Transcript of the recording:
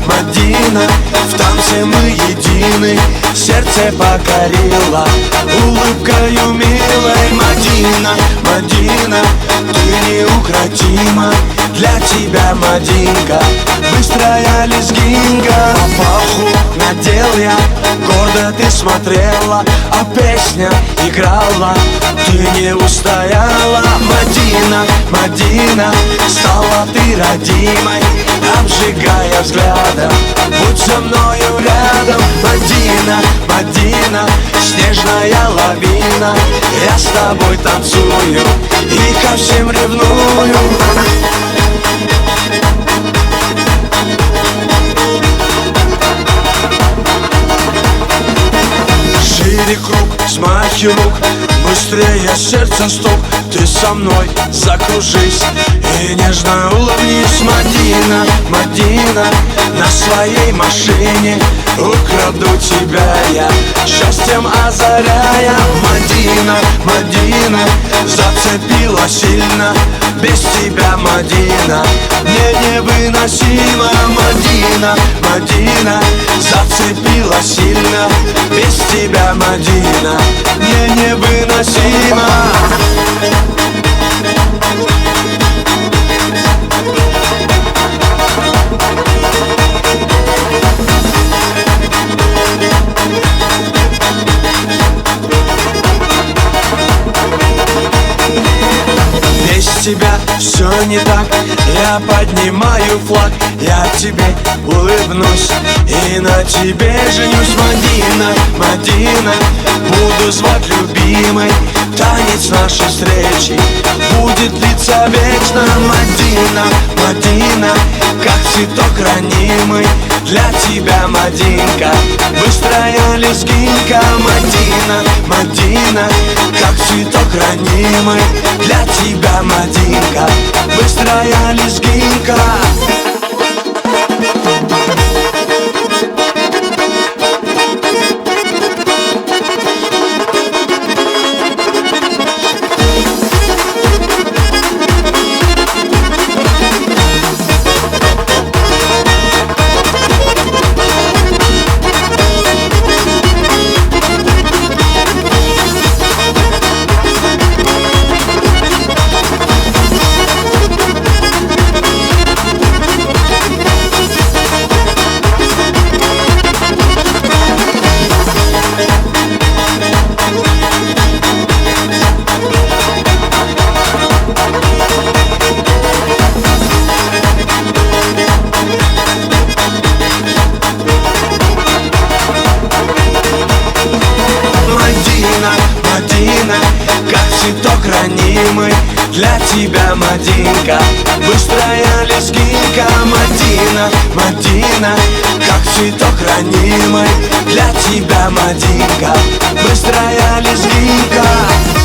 Мадина, в танце мы едины, сердце покорила улыбкою милой. Мадина, Мадина, ты неукротима, для тебя, Мадинка, быстрая лезгинка. Папаху надел я, гордо ты смотрела, а песня играла, ты не устояла. Мадина, Мадина, стала ты родимой, обжигая взглядом, будь со мною рядом. Мадина, Мадина, снежная лавина, я с тобой танцую и ко всем ревную. Шире круг, смахи рук, быстрее сердце стук, ты со мной закружись и нежно улыбнись. Мадина, Мадина, на своей машине украду тебя я, счастьем озаряя. Мадина, Мадина, зацепила сильно, без тебя, Мадина, мне невыносимо. Мадина, Мадина, зацепила сильно, без тебя, Мадина, мне невыносимо. Без тебя все не так, я поднимаю флаг, я тебе улыбнусь и на тебе женюсь. Мадина, Мадина, буду звать любимой, танец нашей встречи будет длиться вечно. Мадина, Мадина, как цветок ранимый, для тебя, Мадинка, быстрая лезгинка. Мадина, Мадина, как цветок ранимый, для тебя, Мадинка, быстрая лезгинка. Мадина, как цветок ранимый, для тебя, Мадинка, быстрая лезгинка. Мадина, Мадина, как цветок ранимый, для тебя, Мадинка, быстрая лезгинка.